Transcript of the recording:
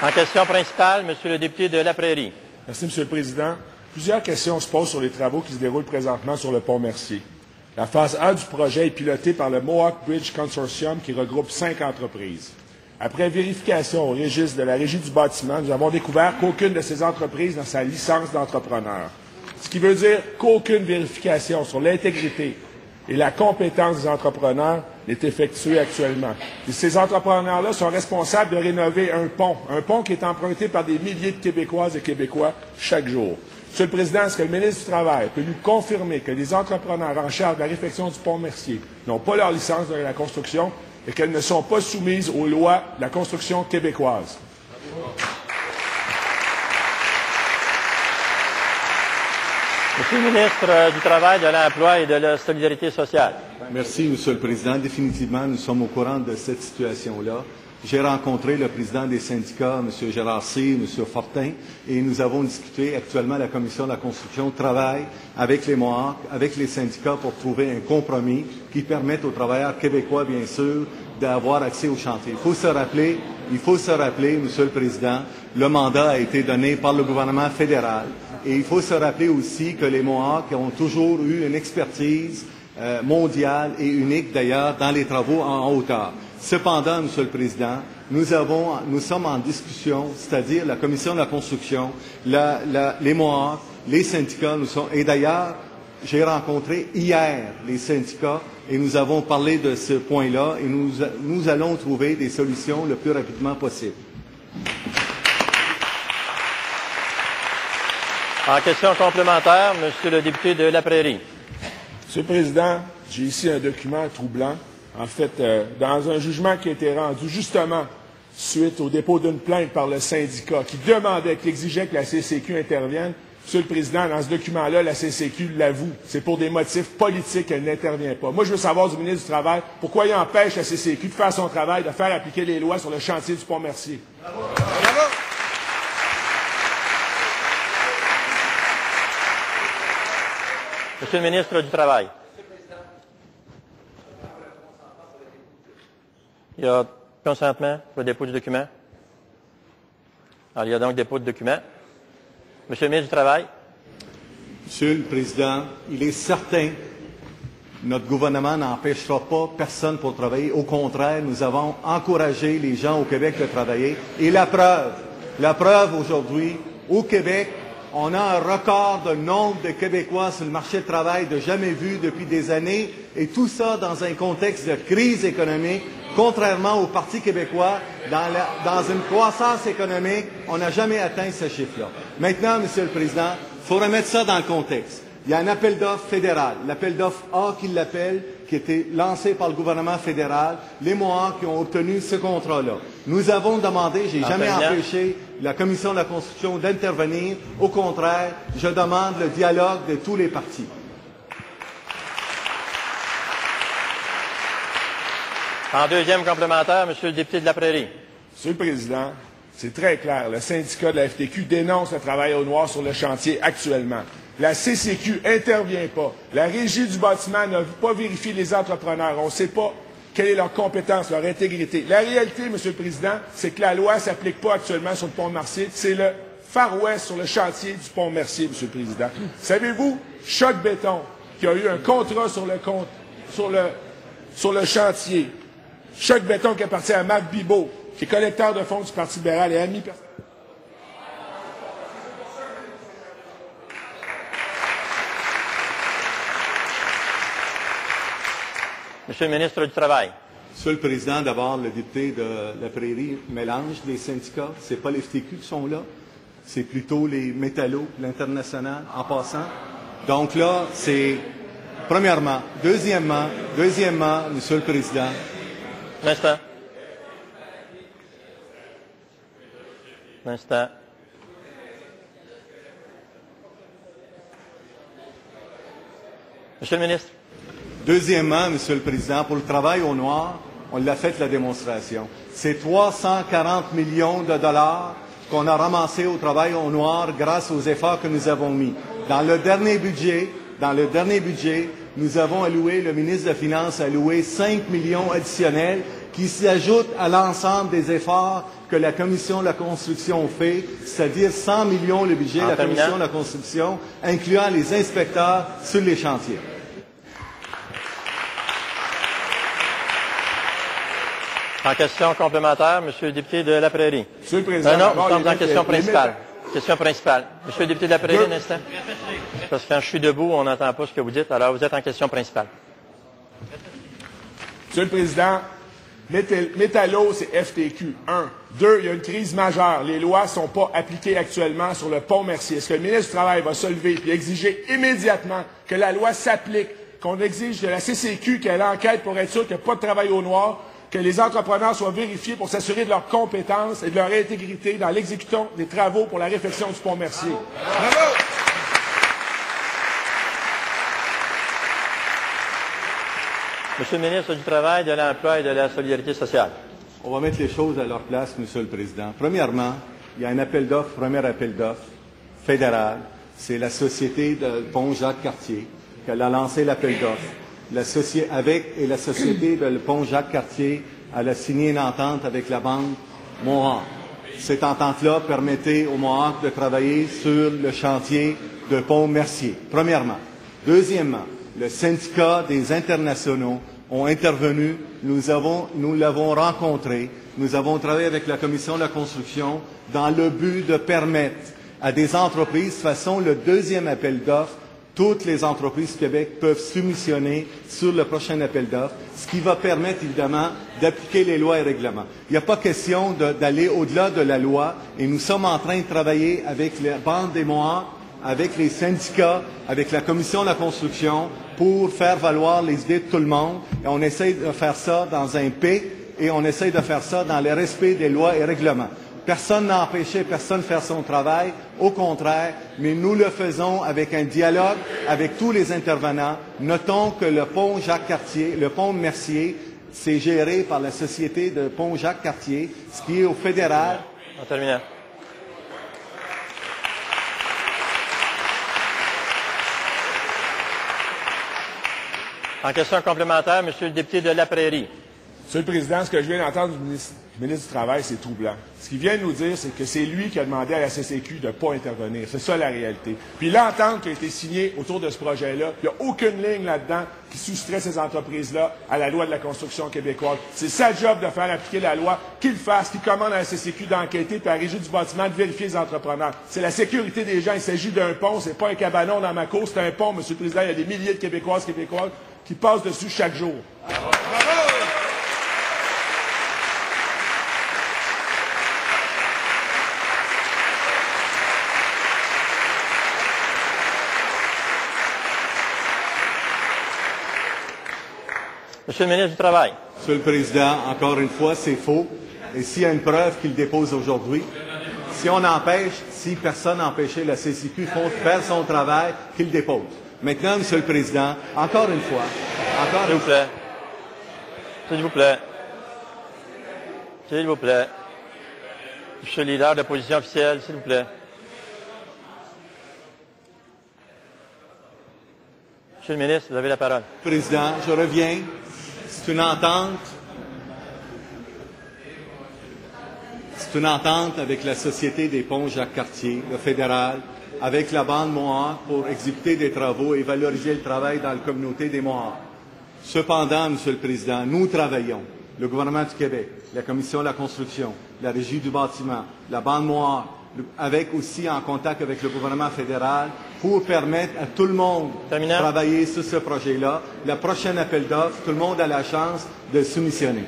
En question principale, Monsieur le député de La Prairie. Merci, Monsieur le Président. Plusieurs questions se posent sur les travaux qui se déroulent présentement sur le pont Mercier. La phase 1 du projet est pilotée par le Mohawk Bridge Consortium qui regroupe 5 entreprises. Après vérification au registre de la Régie du bâtiment, nous avons découvert qu'aucune de ces entreprises n'a sa licence d'entrepreneur. Ce qui veut dire qu'aucune vérification sur l'intégrité et la compétence des entrepreneurs n'est effectuée actuellement. Et ces entrepreneurs-là sont responsables de rénover un pont qui est emprunté par des milliers de Québécoises et Québécois chaque jour. Monsieur le Président, est-ce que le ministre du Travail peut nous confirmer que les entrepreneurs en charge de la réfection du pont Mercier n'ont pas leur licence de la construction et qu'elles ne sont pas soumises aux lois de la construction québécoise? Monsieur le ministre du Travail, de l'Emploi et de la Solidarité sociale. Merci, Monsieur le Président. Définitivement, nous sommes au courant de cette situation-là. J'ai rencontré le président des syndicats, M. Gérard C., M. Fortin, et nous avons discuté. Actuellement, la Commission de la construction travaille avec les Mohawks, avec les syndicats pour trouver un compromis qui permette aux travailleurs québécois, bien sûr, d'avoir accès au chantier. Il faut se rappeler, Monsieur le Président, le mandat a été donné par le gouvernement fédéral. Et il faut se rappeler aussi que les Mohawks ont toujours eu une expertise mondiale et unique d'ailleurs dans les travaux en hauteur. Cependant, Monsieur le Président, nous sommes en discussion, c'est-à-dire la Commission de la construction, les Mohawks, les syndicats, et d'ailleurs, j'ai rencontré hier les syndicats et nous avons parlé de ce point-là et nous allons trouver des solutions le plus rapidement possible. En question complémentaire, Monsieur le député de La Prairie. Monsieur le Président, j'ai ici un document troublant. En fait, dans un jugement qui a été rendu justement suite au dépôt d'une plainte par le syndicat qui demandait, qui exigeait que la CCQ intervienne, Monsieur le Président, dans ce document-là, la CCQ l'avoue. C'est pour des motifs politiques qu'elle n'intervient pas. Moi, je veux savoir du ministre du Travail pourquoi il empêche la CCQ de faire son travail, de faire appliquer les lois sur le chantier du pont Mercier. Bravo. Bravo. Monsieur le ministre du Travail. Il y a consentement pour le dépôt du document. Alors, il y a donc dépôt de document. Monsieur le ministre du Travail. Monsieur le Président, il est certain que notre gouvernement n'empêchera pas personne pour travailler. Au contraire, nous avons encouragé les gens au Québec de travailler. Et la preuve aujourd'hui, au Québec, on a un record de nombre de Québécois sur le marché du travail de jamais vu depuis des années, et tout ça dans un contexte de crise économique. Contrairement au Parti québécois, dans une croissance économique, on n'a jamais atteint ce chiffre-là. Maintenant, Monsieur le Président, il faut remettre ça dans le contexte. Il y a un appel d'offres fédéral, l'appel d'offres A qui l'appelle, qui a été lancé par le gouvernement fédéral, les Mohawks qui ont obtenu ce contrat-là. Nous avons demandé, j'ai jamais empêché la Commission de la construction d'intervenir. Au contraire, je demande le dialogue de tous les partis. En deuxième complémentaire, Monsieur le député de La Prairie. Monsieur le Président, c'est très clair. Le syndicat de la FTQ dénonce le travail au noir sur le chantier actuellement. La CCQ n'intervient pas. La Régie du bâtiment n'a pas vérifié les entrepreneurs. On ne sait pas quelle est leur compétence, leur intégrité. La réalité, Monsieur le Président, c'est que la loi ne s'applique pas actuellement sur le pont Mercier. C'est le Far West sur le chantier du pont Mercier, Monsieur le Président. Savez-vous, Choc Béton, qui a eu un contrat sur le chantier, Choc Béton qui appartient à Marc Bibeau, qui est collecteur de fonds du Parti libéral et ami personnel. Monsieur le ministre du Travail. Monsieur le Président, d'abord, le député de La Prairie mélange les syndicats. Ce n'est pas les FTQ qui sont là. C'est plutôt les métallos, l'international, en passant. Donc là, c'est premièrement. Deuxièmement, Monsieur le Président. L'instant. L'instant. Monsieur le ministre. Deuxièmement, Monsieur le Président, pour le travail au noir, on l'a fait la démonstration. C'est 340 millions de dollars qu'on a ramassés au travail au noir grâce aux efforts que nous avons mis. Dans le dernier budget, nous avons alloué, le ministre des Finances a alloué 5 millions additionnels qui s'ajoute à l'ensemble des efforts que la Commission de la construction fait, c'est-à-dire 100 millions le budget de la Commission de la construction, incluant les inspecteurs sur les chantiers. En question complémentaire, Monsieur le député de La Prairie. Monsieur le Président, Non, nous sommes en question principale. Question principale. Monsieur le député de La Prairie, un instant. Parce que quand je suis debout, on n'entend pas ce que vous dites. Alors, vous êtes en question principale. Monsieur le Président, Métallo, c'est FTQ. 1. 2, il y a une crise majeure. Les lois ne sont pas appliquées actuellement sur le pont Mercier. Est-ce que le ministre du Travail va se lever et exiger immédiatement que la loi s'applique, qu'on exige de la CCQ qu'elle enquête pour être sûr qu'il n'y a pas de travail au noir, que les entrepreneurs soient vérifiés pour s'assurer de leur compétence et de leur intégrité dans l'exécution des travaux pour la réfection du pont Mercier. Bravo! Monsieur le ministre du Travail, de l'Emploi et de la Solidarité sociale. On va mettre les choses à leur place, Monsieur le Président. Premièrement, il y a un appel d'offres, premier appel d'offres fédéral. C'est la société de pont Jacques-Cartier qui a lancé l'appel d'offres. La société de pont Jacques-Cartier a signé une entente avec la banque Mohawk. Cette entente-là permettait au Mohawk de travailler sur le chantier de pont Mercier, premièrement. Deuxièmement, le syndicat des internationaux ont intervenu, nous l'avons rencontré, nous avons travaillé avec la Commission de la construction dans le but de permettre à des entreprises, de toute façon, le deuxième appel d'offres, toutes les entreprises du Québec peuvent soumissionner sur le prochain appel d'offres, ce qui va permettre évidemment d'appliquer les lois et règlements. Il n'y a pas question d'aller au-delà de la loi et nous sommes en train de travailler avec la bande des Mohawks, avec les syndicats, avec la Commission de la construction pour faire valoir les idées de tout le monde. Et on essaie de faire ça dans un paix et on essaie de faire ça dans le respect des lois et règlements. Personne n'a empêché personne de faire son travail, au contraire, mais nous le faisons avec un dialogue avec tous les intervenants. Notons que le pont Jacques-Cartier, le pont Mercier, c'est géré par la société de pont Jacques-Cartier, ce qui est au fédéral. En terminant. En question complémentaire, Monsieur le député de La Prairie. Monsieur le Président, ce que je viens d'entendre du ministre du Travail, c'est troublant. Ce qu'il vient de nous dire, c'est que c'est lui qui a demandé à la CCQ de ne pas intervenir. C'est ça la réalité. Puis l'entente qui a été signée autour de ce projet-là, il n'y a aucune ligne là-dedans qui soustrait ces entreprises-là à la loi de la construction québécoise. C'est sa job de faire appliquer la loi, qu'il fasse, qu'il commande à la CCQ d'enquêter, puis à la Régie du bâtiment de vérifier les entrepreneurs. C'est la sécurité des gens. Il s'agit d'un pont, c'est pas un cabanon dans ma cour, c'est un pont, Monsieur le Président. Il y a des milliers de Québécois qui passent dessus chaque jour. Bravo! Monsieur le ministre du Travail. Monsieur le Président, encore une fois, c'est faux. Et s'il y a une preuve qu'il dépose aujourd'hui, si personne n'a empêché la CCQ de faire son travail, qu'il dépose. Maintenant, Monsieur le Président, encore une fois, S'il vous plaît. S'il vous plaît. S'il vous plaît. Monsieur le leader de l'opposition officielle, s'il vous plaît. Monsieur le ministre, vous avez la parole. Président, je reviens. C'est une entente. C'est une entente avec la Société des ponts Jacques-Cartier, le fédéral, avec la bande Mohawk pour exécuter des travaux et valoriser le travail dans la communauté des Mohawks. Cependant, Monsieur le Président, nous travaillons, le gouvernement du Québec, la Commission de la construction, la Régie du bâtiment, la bande Mohawk, avec aussi en contact avec le gouvernement fédéral pour permettre à tout le monde de travailler sur ce projet-là. Le prochain appel d'offres, tout le monde a la chance de soumissionner.